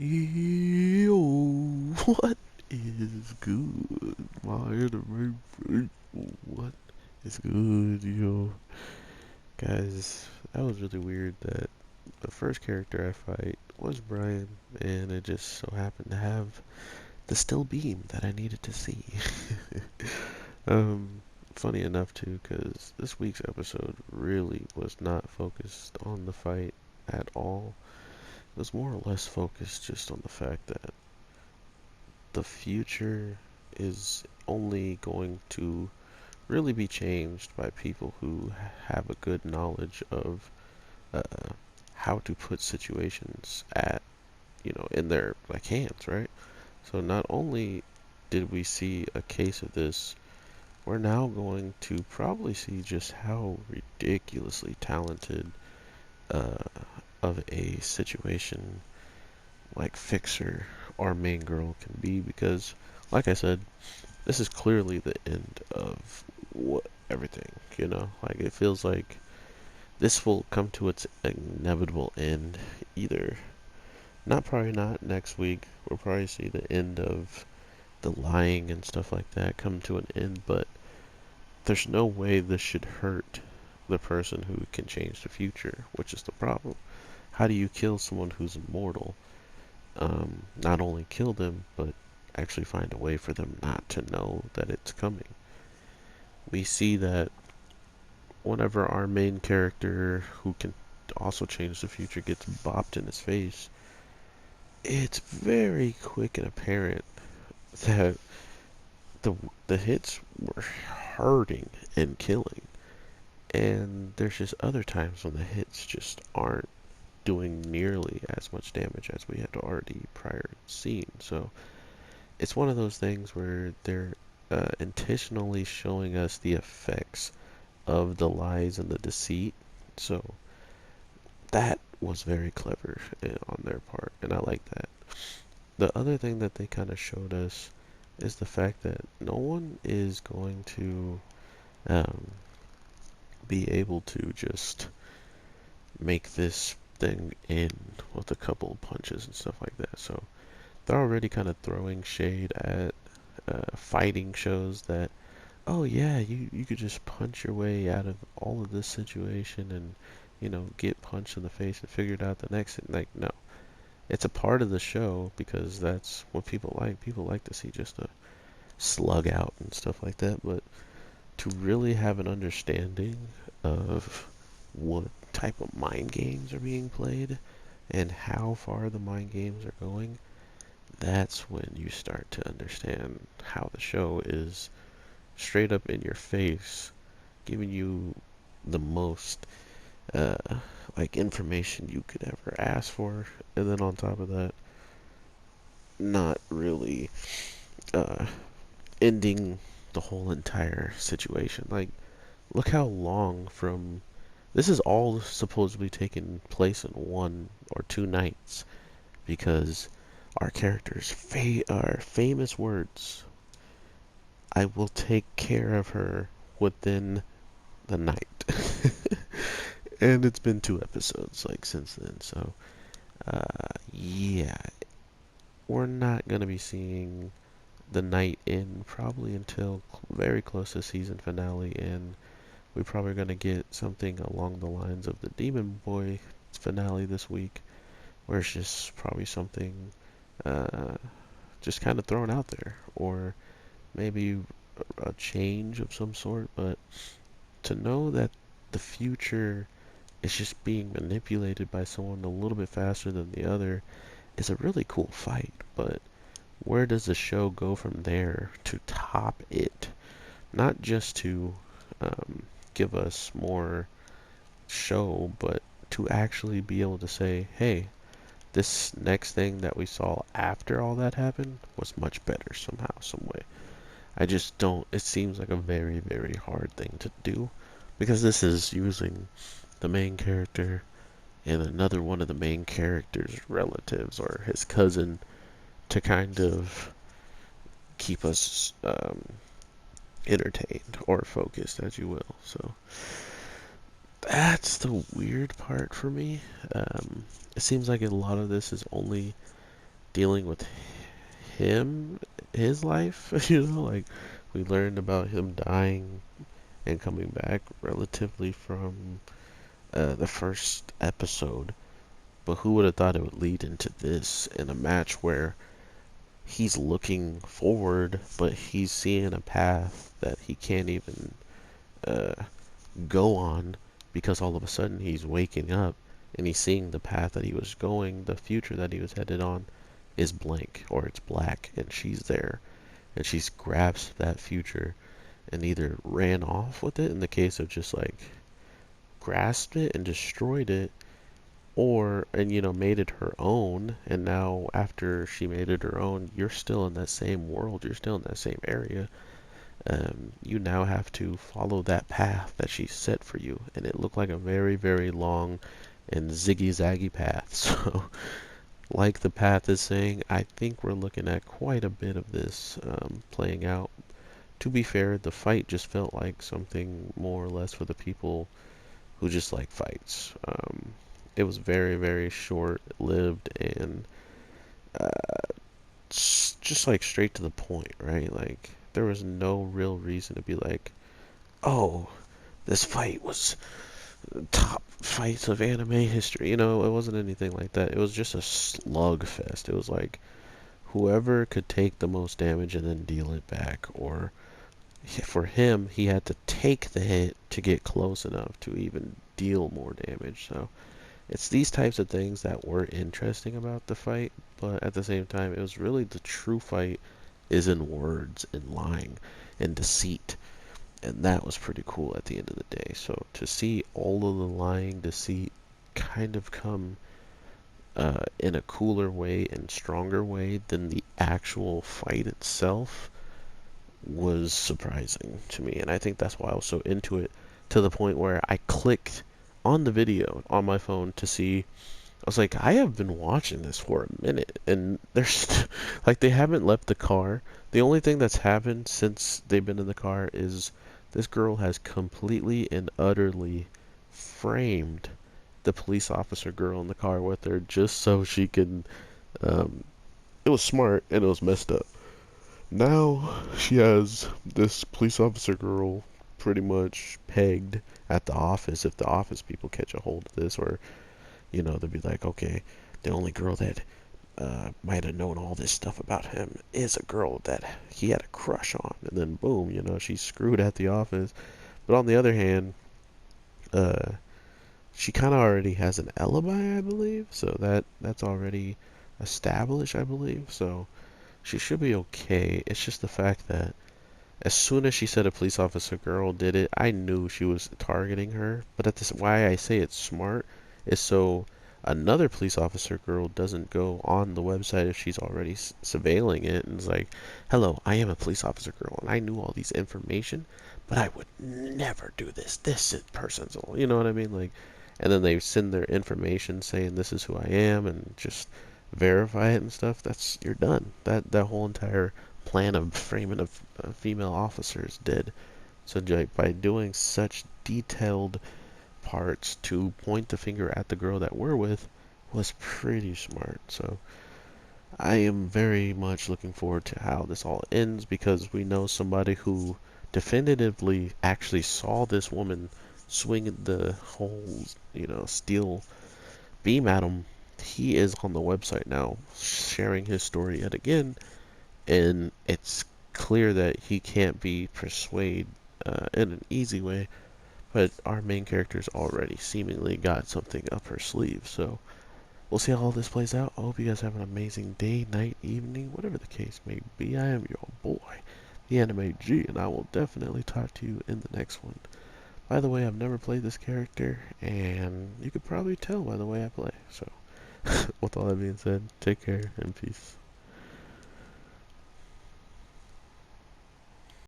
Yo, what is good, my anime people? What is good, yo? Guys, that was really weird that the first character I fight was Brian, and it just so happened to have the still beam that I needed to see. um, Funny enough, too, because this week's episode really was not focused on the fight at all. It was more or less focused just on the fact that the future is only going to really be changed by people who have a good knowledge of uh, how to put situations in their like hands, right? So not only did we see a case of this, we're now going to probably see just how ridiculously talented uh, of a situation like Fixer, our main girl, can be because, like I said, this is clearly the end of everything, Like it feels like this will come to its inevitable end either probably not next week. We'll probably see the end of the lying and stuff like that come to an end, but there's no way this should hurt the person who can change the future, which is the problem. How do you kill someone who's immortal? Not only kill them, but actually find a way for them not to know that it's coming. We see that whenever our main character, who can also change the future, gets bopped in his face, it's very quick and apparent that the the hits were hurting and killing. And there's just other times when the hits just aren't doing nearly as much damage as we had already prior seen. So it's one of those things where they're intentionally showing us the effects of the lies and the deceit. So that was very clever on their part, and I like that. The other thing that they kind of showed us is the fact that no one is going to um, be able to just make this thing end with a couple of punches and stuff like that. So they're already kind of throwing shade at fighting shows that, oh yeah, you could just punch your way out of all of this situation and get punched in the face and figure it out the next thing. Like, no, it's a part of the show because that's what people like. People like to see just a slug out and stuff like that. But to really have an understanding of what type of mind games are being played and how far the mind games are going, that's when you start to understand how the show is straight up in your face, giving you the most uh, information you could ever ask for, and then on top of that, not really uh, ending the whole entire situation. Like, look how long from this is all supposedly taking place in 1 or 2 nights because our character's our famous words, I will take care of her within the night. And it's been 2 episodes like since then, so yeah, we're not gonna be seeing the night end probably until very close to season finale, and we're probably gonna get something along the lines of the Demon Boy finale this week, where it's just probably something uh, just kind of thrown out there, or maybe a change of some sort. But to know that the future is just being manipulated by someone a little bit faster than the other is a really cool fight. But where does the show go from there to top it? Not just to give us more show, but to actually be able to say, hey, this next thing that we saw after all that happened was much better somehow, some way. I just don't, it seems like a very, very hard thing to do because this is using the main character and another one of the main character's relatives or his cousin to kind of keep us entertained or focused, as you will. So that's the weird part for me. It seems like a lot of this is only dealing with him, his life, you know, like we learned about him dying and coming back relatively from the first episode. But who would have thought it would lead into this in a match where he's looking forward, but he's seeing a path that he can't even uh, go on because all of a sudden he's waking up and he's seeing the path that he was going, the future that he was headed on is blank or it's black, and she's there and she's grasped that future and either ran off with it in the case of just like grasped it and destroyed it, or and made it her own, and now after she made it her own, you're still in that same world, you're still in that same area. You now have to follow that path that she set for you, and it looked like a very, very long and ziggy-zaggy path. So, like the path is saying, I think we're looking at quite a bit of this playing out. To be fair, the fight just felt like something more or less for the people who just like fights. It was very, very short-lived and just like straight to the point, right? Like there was no real reason to be like, oh, this fight was top fights of anime history. It wasn't anything like that. It was just a slugfest. It was like whoever could take the most damage and then deal it back, or for him, he had to take the hit to get close enough to even deal more damage. So it's these types of things that were interesting about the fight, but at the same time, it was really the true fight is in words and lying and deceit. And that was pretty cool at the end of the day. So to see all of the lying, deceit kind of come in a cooler way and stronger way than the actual fight itself was surprising to me. And I think that's why I was so into it, to the point where I clicked on the video on my phone to see. I was like, I have been watching this for a minute, and there's like they haven't left the car. The only thing that's happened since they've been in the car is this girl has completely and utterly framed the police officer girl in the car with her just so she can. Um, it was smart and it was messed up. Now she has this police officer girl pretty much pegged at the office. If the office people catch a hold of this, or they'll be like, okay, the only girl that might have known all this stuff about him is a girl that he had a crush on, and then boom, she's screwed at the office. But on the other hand, uh, she kind of already has an alibi, I believe, so that's already established, I believe. So she should be okay. It's just the fact that as soon as she said a police officer girl did it, I knew she was targeting her. But at this, why I say it's smart is so another police officer girl doesn't go on the website if she's already surveilling it and is like, hello, I am a police officer girl and I knew all these information, but I would never do this. This person's all, you know what I mean? Like, and then they send their information saying this is who I am and just verify it and stuff. That's, you're done. That whole entire plan of framing of female officers did. So like, by doing such detailed parts to point the finger at the girl that we're with was pretty smart. So I am very much looking forward to how this all ends, because we know somebody who definitively actually saw this woman swing the whole, steel beam at him. He is on the website now sharing his story yet again, and it's clear that he can't be persuaded in an easy way. But our main character's already seemingly got something up her sleeve, so we'll see how all this plays out. I hope you guys have an amazing day, night, evening, whatever the case may be. I am your boy, the Anime G, and I will definitely talk to you in the next one. By the way, I've never played this character, and you could probably tell by the way I play. So, with all that being said, take care and peace.